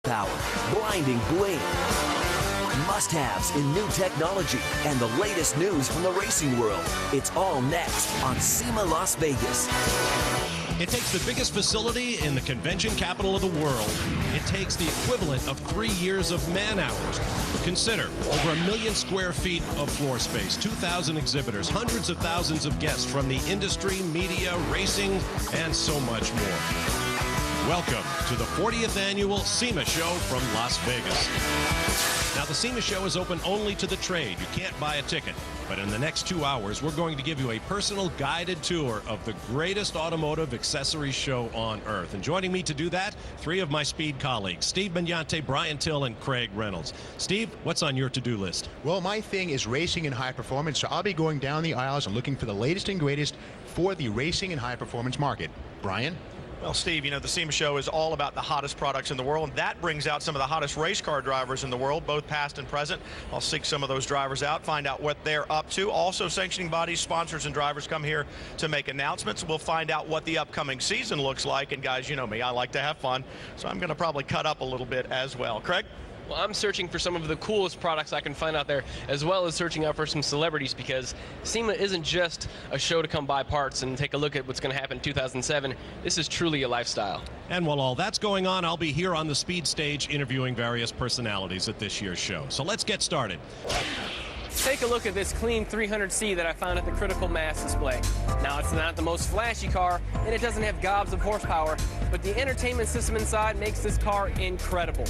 power, blinding bling, must-haves in new technology, and the latest news from the racing world. It's all next on SEMA Las Vegas. It takes the biggest facility in the convention capital of the world. It takes the equivalent of 3 years of man-hours. Consider over 1 million square feet of floor space, 2,000 exhibitors, hundreds of thousands of guests from the industry, media, racing, and so much more. Welcome to the 40th annual SEMA show from Las Vegas. Now, the SEMA show is open only to the trade. You can't buy a ticket. But in the next 2 hours, we're going to give you a personal guided tour of the greatest automotive accessory show on earth. And joining me to do that, 3 of my speed colleagues, Steve Magnante, Brian Till, and Craig Reynolds. Steve, what's on your to-do list? Well, my thing is racing and high performance, so I'll be going down the aisles and looking for the latest and greatest for the racing and high performance market. Brian? Well, Steve, you know, the SEMA show is all about the hottest products in the world, and that brings out some of the hottest race car drivers in the world, both past and present. I'll seek some of those drivers out, find out what they're up to. Also, sanctioning bodies, sponsors, and drivers come here to make announcements. We'll find out what the upcoming season looks like, and guys, you know me, I like to have fun, so I'm going to probably cut up a little bit as well. Craig? Well, I'm searching for some of the coolest products I can find out there, as well as searching out for some celebrities, because SEMA isn't just a show to come buy parts and take a look at what's going to happen in 2007. This is truly a lifestyle. And while all that's going on, I'll be here on the speed stage interviewing various personalities at this year's show. So let's get started. Take a look at this clean 300C that I found at the Critical Mass display. Now, it's not the most flashy car, and it doesn't have gobs of horsepower, but the entertainment system inside makes this car incredible.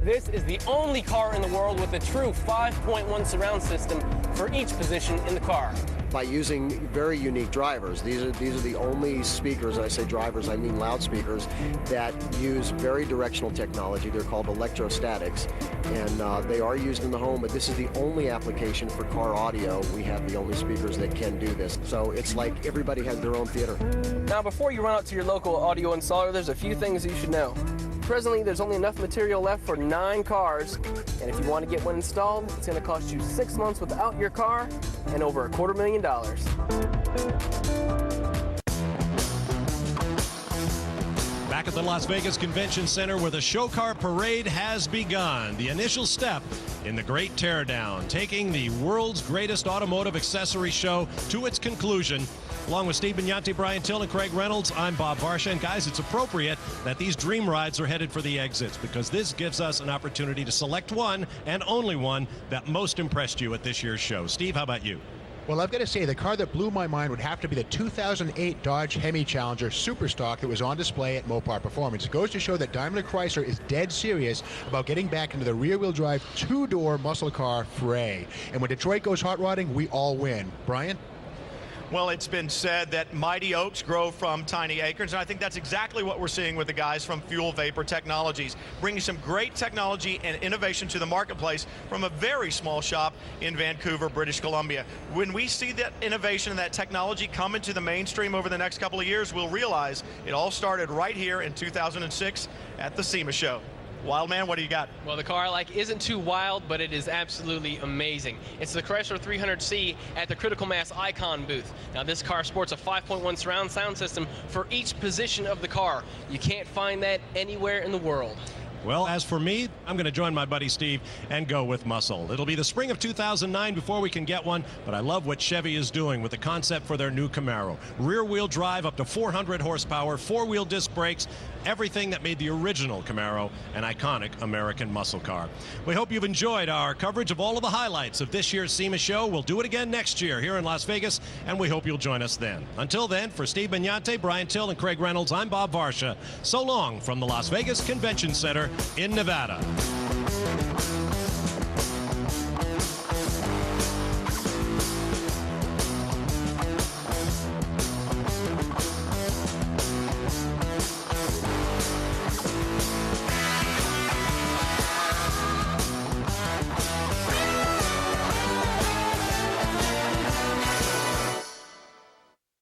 This is the only car in the world with a true 5.1 surround system for each position in the car. By using very unique drivers. These are the only speakers, and I say drivers, I mean loudspeakers, that use very directional technology. They're called electrostatics, and they are used in the home, but this is the only application for car audio. We have the only speakers that can do this. So it's like everybody has their own theater. Now, before you run out to your local audio installer, there's a few things you should know. Presently, there's only enough material left for 9 cars, and if you want to get one installed, it's going to cost you 6 months without your car and over $250,000. Back at the Las Vegas Convention Center, where the show car parade has begun. The initial step in the great teardown, taking the world's greatest automotive accessory show to its conclusion. Along with Steve Magnante, Brian Till, and Craig Reynolds, I'm Bob Varsha. And guys, it's appropriate that these dream rides are headed for the exits, because this gives us an opportunity to select one, and only one, that most impressed you at this year's show. Steve, how about you? Well, I've got to say, the car that blew my mind would have to be the 2008 Dodge Hemi Challenger Superstock that was on display at Mopar Performance. It goes to show that Daimler Chrysler is dead serious about getting back into the rear-wheel drive 2-door muscle car fray. And when Detroit goes hot rodding, we all win. Brian? Well, it's been said that mighty oaks grow from tiny acorns, and I think that's exactly what we're seeing with the guys from Fuel Vapor Technologies, bringing some great technology and innovation to the marketplace from a very small shop in Vancouver, British Columbia. When we see that innovation and that technology come into the mainstream over the next couple of years, we'll realize it all started right here in 2006 at the SEMA show. Wild man, what do you got? Well, the car I like isn't too wild, but it is absolutely amazing. It's the Chrysler 300C at the Critical Mass Icon booth. Now, this car sports a 5.1 surround sound system for each position of the car. You can't find that anywhere in the world. Well, as for me, I'm going to join my buddy Steve and go with muscle. It'll be the spring of 2009 before we can get one, but I love what Chevy is doing with the concept for their new Camaro. Rear-wheel drive up to 400 horsepower, 4-wheel disc brakes, everything that made the original Camaro an iconic American muscle car. We hope you've enjoyed our coverage of all of the highlights of this year's SEMA show. We'll do it again next year here in Las Vegas, and we hope you'll join us then. Until then, for Steve Magnante, Brian Till, and Craig Reynolds, I'm Bob Varsha. So long from the Las Vegas Convention Center in Nevada.